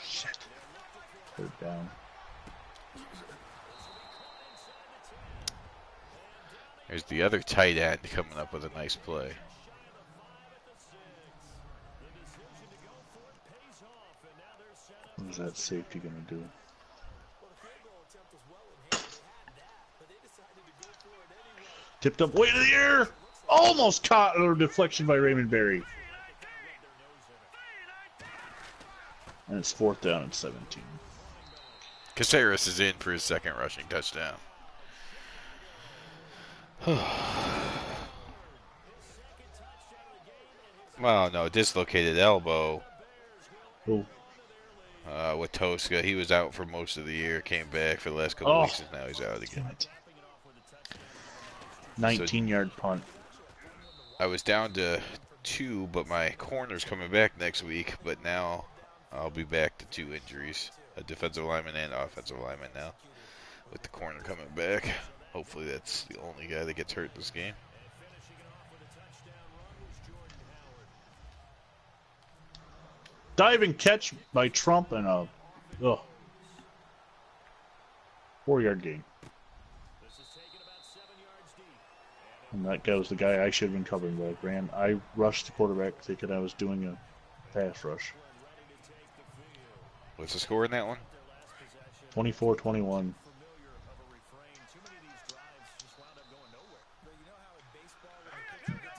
Shit. Third down. There's the other tight end coming up with a nice play. What is that safety going to do? Tipped up way to the air. Almost caught a deflection by Raymond Berry. And it's 4th down and 17. Caceres is in for his second rushing touchdown. Well, no, dislocated elbow. Oh. With Tosca. He was out for most of the year, came back for the last couple of weeks, and now he's out again. 19-yard punt. I was down to 2, but my corner's coming back next week, but now I'll be back to 2 injuries. A defensive lineman and offensive lineman now, with the corner coming back. Hopefully that's the only guy that gets hurt this game. Diving catch by Trump and a 4-yard gain. And that guy was the guy I should have been covering, but I rushed the quarterback thinking I was doing a pass rush. What's the score in that one? 24-21.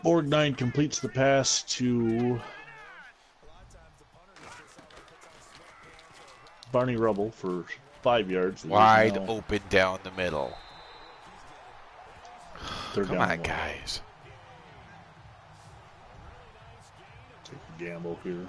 Borgnine completes the pass to Barney Rubble for 5 yards. Wide open down the middle. Come on, guys. Take a gamble here.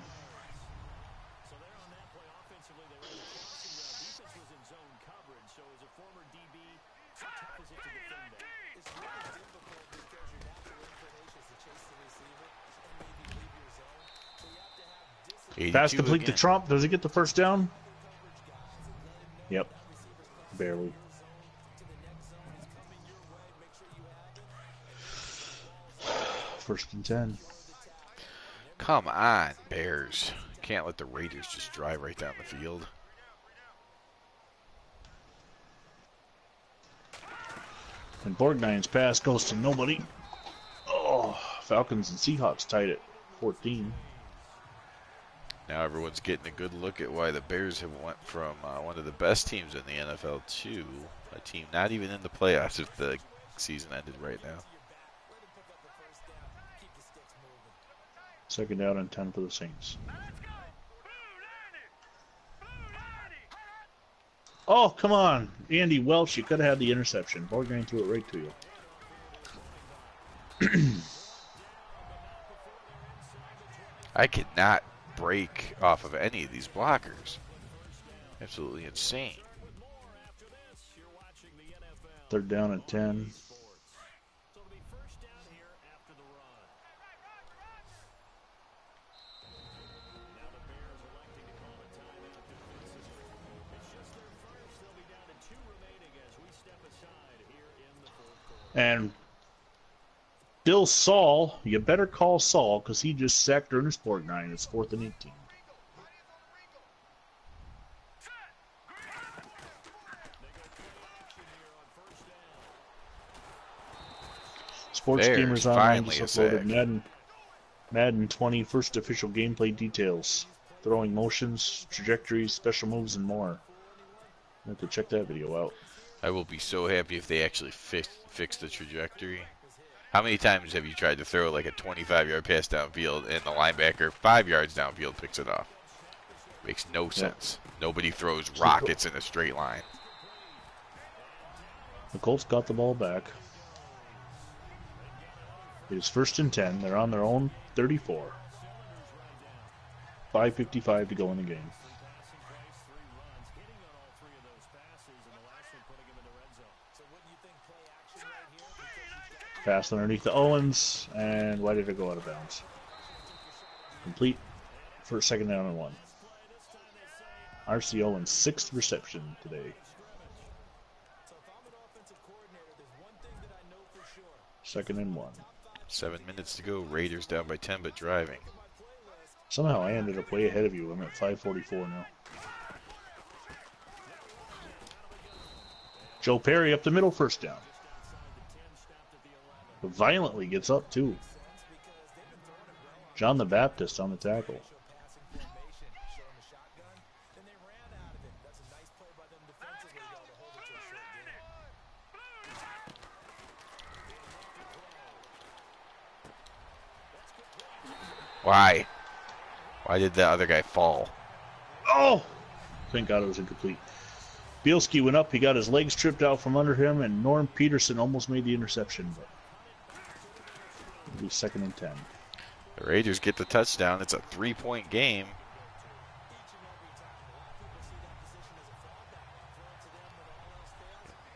Pass complete to Trump. Does he get the first down? Yep. Barely. First and 10. Come on, Bears. Can't let the Raiders just drive right down the field. And Borgnine's pass goes to nobody. Oh, Falcons and Seahawks tied at 14. Now everyone's getting a good look at why the Bears have went from one of the best teams in the NFL to a team not even in the playoffs if the season ended right now. Second down and 10 for the Saints. Oh, come on. Andy Welch, you could have had the interception. Borgnine threw it right to you. I cannot break off of any of these blockers. Absolutely insane. Third down and 10. And Bill Saul, you better call Saul because he just sacked Ernest Borgnine. It's 4th and 18. Sports Bears Gamers Online finally just a uploaded Madden 20 first official gameplay details. Throwing motions, trajectories, special moves, and more. You have to check that video out. I will be so happy if they actually fix the trajectory. How many times have you tried to throw like a 25-yard pass downfield and the linebacker 5 yards downfield picks it off? Makes no sense. Nobody throws rockets in a straight line. The Colts got the ball back. It is 1st and 10. They're on their own 34. 5:55 to go in the game. Pass underneath the Owens, and why did it go out of bounds? Complete for 2nd down and 1. R.C. Owens' 6th reception today. 2nd and 1. 7 minutes to go. Raiders down by 10, but driving. Somehow I ended up way ahead of you. I'm at 5:44 now. Joe Perry up the middle, 1st down. Violently gets up, too. John the Baptist on the tackle. Why? Why did the other guy fall? Oh! Thank God it was incomplete. Bielski went up, he got his legs tripped out from under him, and Norm Peterson almost made the interception, but it'll be 2nd and 10. The Raiders get the touchdown. It's a 3-point game.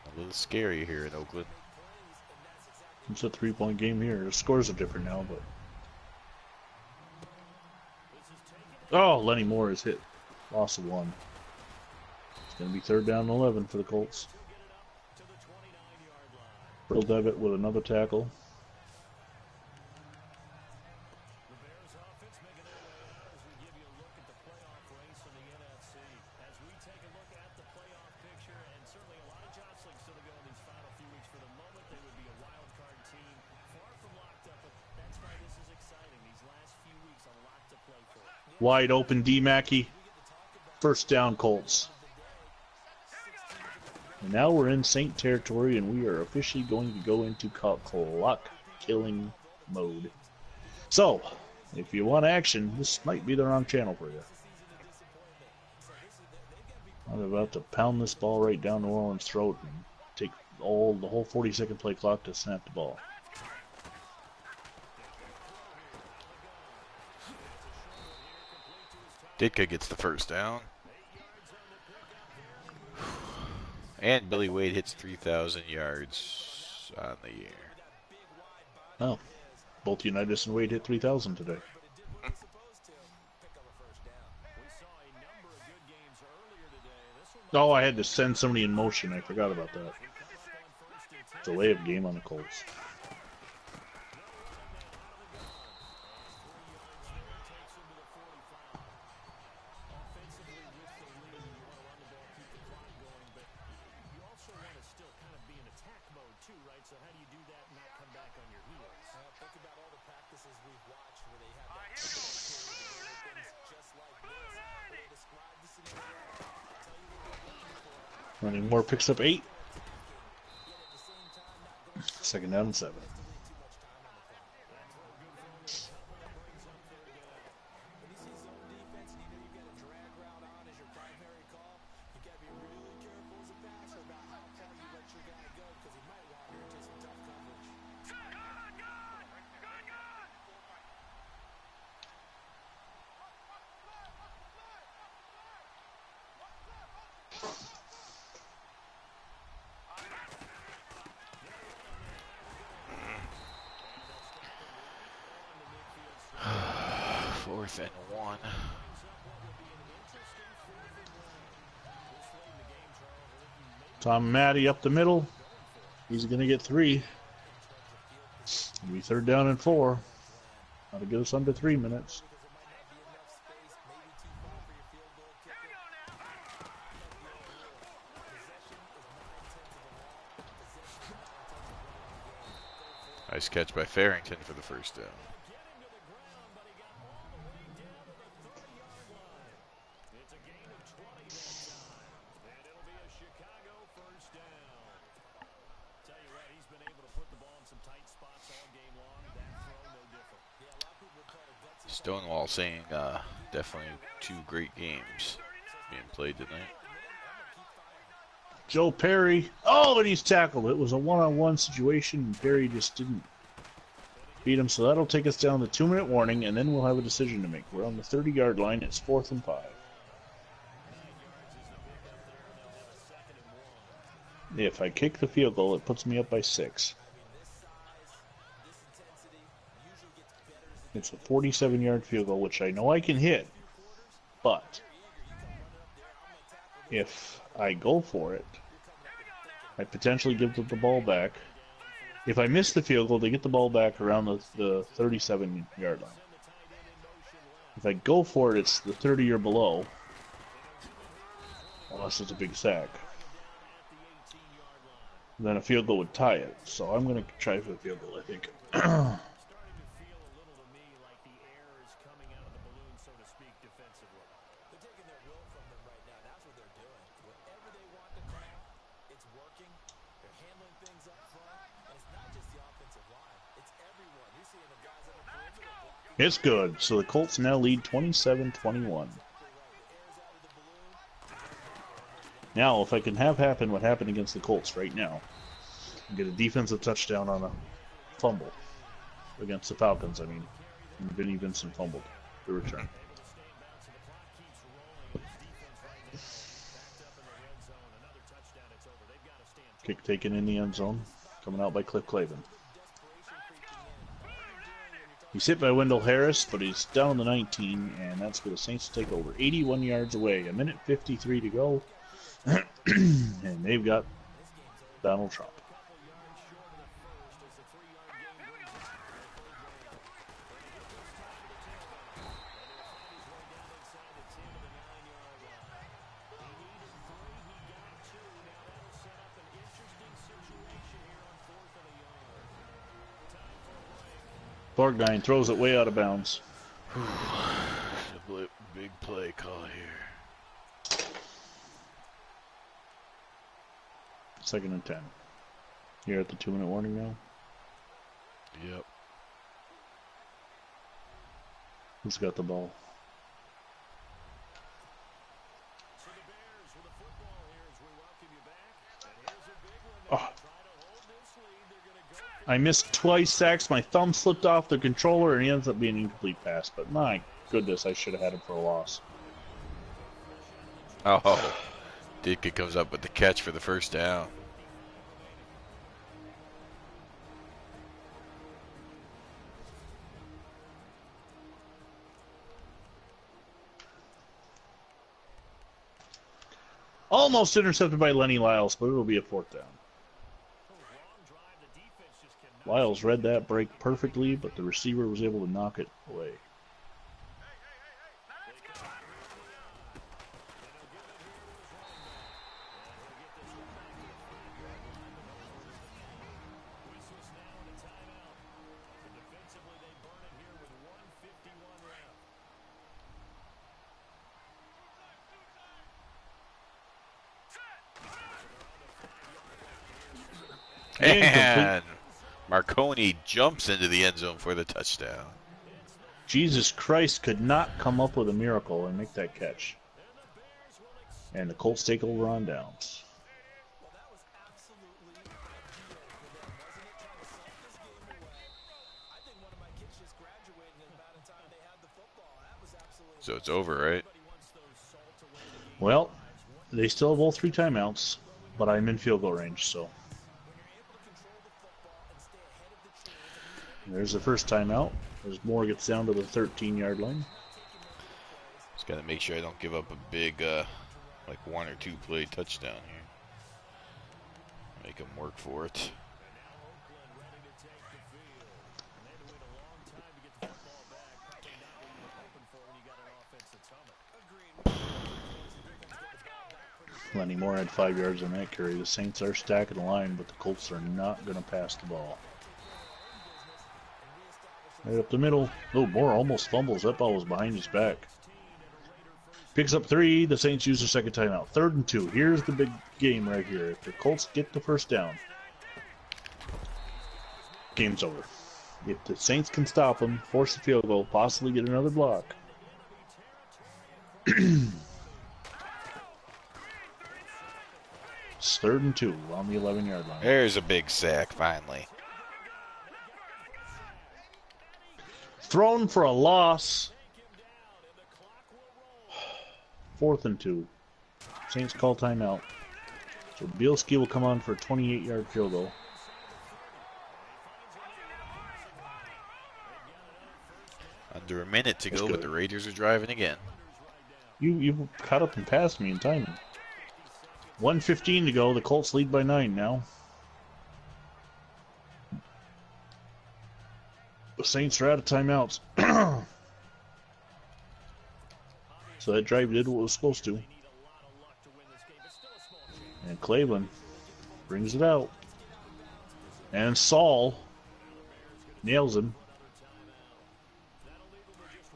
A little scary here in Oakland. It's a 3-point game here. The scores are different now, but... Oh, Lenny Moore is hit. Loss of 1. It's going to be 3rd down and 11 for the Colts. Bill Devitt with another tackle. Wide open D. Mackey. 1st down Colts. And now we're in Saint territory, and we are officially going to go into clock killing mode. So, if you want action, this might be the wrong channel for you. I'm about to pound this ball right down New Orleans' throat and take the whole 40-second play clock to snap the ball. Ditka gets the 1st down. And Billy Wade hits 3,000 yards on the year. Oh, both Unitas and Wade hit 3,000 today. Oh, I had to send somebody in motion. I forgot about that. Delay of game on the Colts. Running Moore picks up 8. 2nd down and 7. Fourth and 1. Tom Matty up the middle. He's going to get 3. It'll be 3rd down and 4. How to get us under 3 minutes. Nice catch by Farrington for the 1st down. Stonewall saying definitely 2 great games being played tonight. Joe Perry. Oh, and he's tackled. It was a one-on-one situation, and Perry just didn't beat him. So that'll take us down the 2-minute warning, and then we'll have a decision to make. We're on the 30-yard line. It's 4th and 5. If I kick the field goal, it puts me up by 6. It's a 47-yard field goal, which I know I can hit, but if I go for it, I potentially give them the ball back. If I miss the field goal, they get the ball back around the 37-yard line. If I go for it, it's the 30 or below, unless it's a big sack. Then a field goal would tie it. So I'm going to try for the field goal, I think. It's good. So the Colts now lead 27-21. Now, if I can have happen what happened against the Colts right now, and get a defensive touchdown on a fumble against the Falcons, I mean, and Vinny Vincent fumbled the return. Kick taken in the end zone, coming out by Cliff Clavin. He's hit by Wendell Harris, but he's down the 19, and that's where the Saints take over. 81 yards away, a minute 53 to go, and they've got Donald Trump. Borgnine throws it way out of bounds. Big play call here. 2nd and 10. Here at the 2-minute warning now. Yep. Who's got the ball? Oh. I missed twice sacks. My thumb slipped off the controller, and he ends up being an incomplete pass. But my goodness, I should have had him for a loss. Oh, Ditka comes up with the catch for the first down. Almost intercepted by Lenny Lyles, but it'll be a 4th down. Lyles read that break perfectly, but the receiver was able to knock it away. And Marconi jumps into the end zone for the touchdown. Jesus Christ could not come up with a miracle and make that catch. And the Colts take over on downs. So it's over, right? Well, they still have all 3 timeouts, but I'm in field goal range, so. There's the first timeout. As Moore gets down to the 13-yard line. Just got to make sure I don't give up a big, like 1 or 2 play touchdown here. Make them work for it. Lenny Moore had 5 yards on that carry. The Saints are stacking the line, but the Colts are not going to pass the ball. Right up the middle. Oh, Moore almost fumbles. That ball was behind his back. Picks up 3. The Saints use their second timeout. 3rd and 2. Here's the big game right here. If the Colts get the first down, game's over. If the Saints can stop them, force the field goal, possibly get another block. It's 3rd and 2 on the 11-yard line. There's a big sack, finally. Thrown for a loss. 4th and 2. Saints call timeout. So Bielski will come on for a 28-yard field goal. Under a minute to go, but the Raiders are driving again. You caught up and passed me in timing. 1:15 to go. The Colts lead by 9 now. The Saints are out of timeouts. So that drive did what it was supposed to. And Cleveland brings it out. And Saul nails him.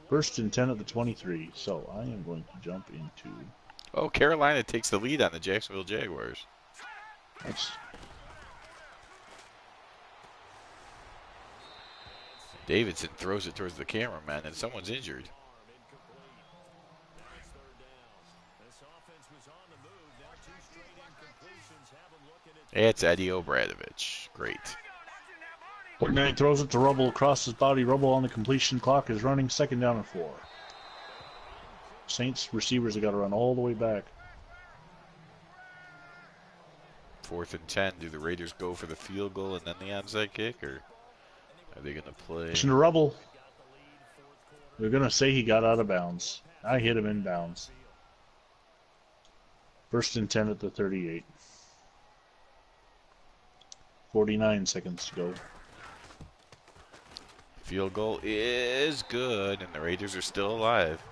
First and 10 at the 23. So I am going to jump into. Oh, Carolina takes the lead on the Jacksonville Jaguars. That's Davidson throws it towards the cameraman, and someone's injured. It's Eddie Obradovich. Great. Fortnite throws it to Rubble across his body. Rubble on the completion. Clock is running. Second down and 4. Saints receivers have got to run all the way back. 4th and 10. Do the Raiders go for the field goal and then the onside kick, or are they going to play? Listen to Rubble. They're going to say he got out of bounds. I hit him in bounds. First and 10 at the 38. 49 seconds to go. Field goal is good, and the Raiders are still alive.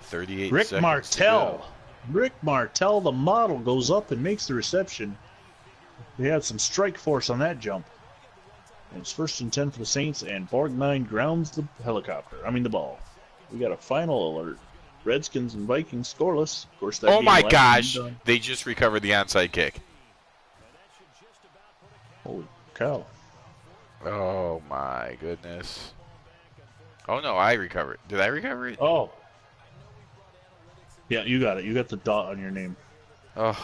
38 Rick seconds Martell. to go. Rick Martell, the model, goes up and makes the reception. They had some strike force on that jump. And it's first and 10 for the Saints, and Borgnine grounds the the ball. We got a final alert. Redskins and Vikings scoreless. Of course, that Oh game my will gosh! be done. They just recovered the onside kick. Holy cow. Oh my goodness. Oh no, I recovered. Did I recover it? Oh. Yeah, you got it. You got the dot on your name. Oh.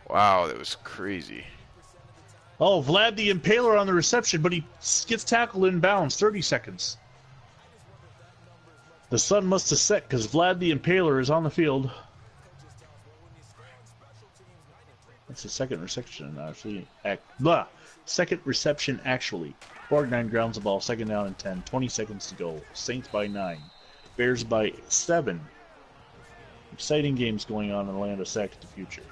Wow, that was crazy. Oh, Vlad the Impaler on the reception, but he gets tackled in bounds. 30 seconds. The sun must have set because Vlad the Impaler is on the field. That's the second reception, actually. Second reception, actually. Borgnine grounds the ball. Second down and 10. 20 seconds to go. Saints by 9. Bears by 7. Exciting games going on in the land of Sack to the future.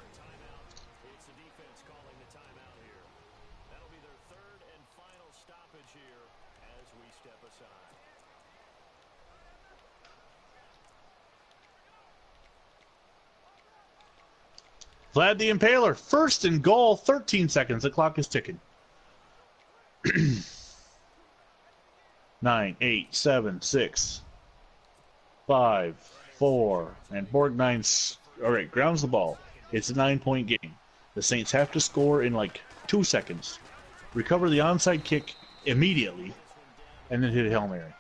Vlad the Impaler, first and goal, 13 seconds. The clock is ticking. 9, 8, 7, 6, 5, 4, and Borgnine's grounds the ball. It's a 9-point game. The Saints have to score in like 2 seconds, recover the onside kick immediately, and then hit a Hail Mary.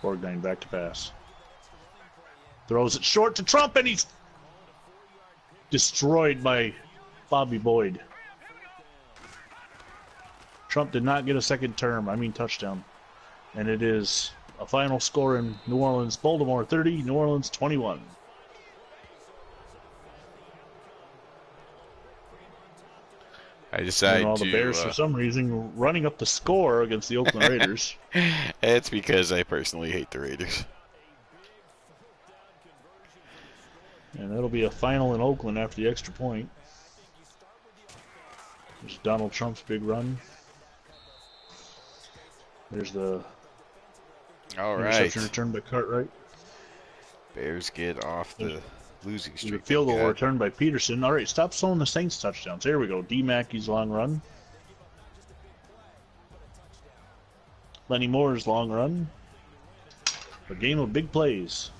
Borgnine back to pass. Throws it short to Trump, and he's destroyed by Bobby Boyd. Trump did not get a second touchdown. And it is a final score in New Orleans. Baltimore 30, New Orleans 21. I decided all the Bears, for some reason, running up the score against the Oakland Raiders. It's because I personally hate the Raiders. And that'll be a final in Oakland after the extra point. There's Donald Trump's big run. There's the interception return by Cartwright. Bears get off the losing streak. Field goal return by Peterson. All right, stop slowing the Saints touchdowns. There we go. D. Mackey's long run. Lenny Moore's long run. A game of big plays.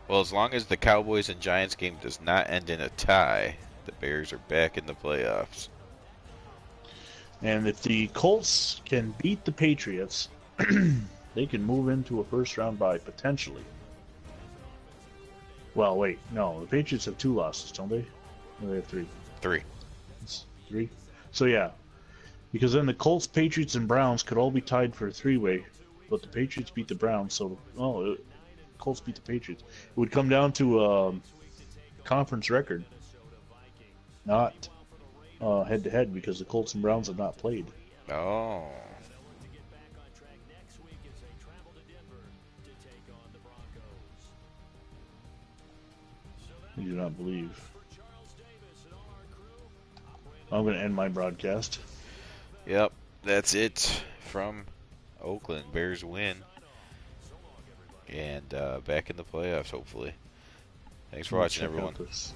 Well, as long as the Cowboys and Giants game does not end in a tie, the Bears are back in the playoffs. And if the Colts can beat the Patriots, they can move into a first-round bye, potentially. Well, wait, no. The Patriots have 2 losses, don't they? Or they have 3? 3. It's 3? So, yeah. Because then the Colts, Patriots, and Browns could all be tied for a 3-way, but the Patriots beat the Browns, so... Colts beat the Patriots. It would come down to conference record, not head-to-head, because the Colts and Browns have not played. Oh. I do not believe. I'm going to end my broadcast. Yep, that's it from Oakland. Bears win. And back in the playoffs, hopefully. Thanks for Let me watching, check out everyone. this.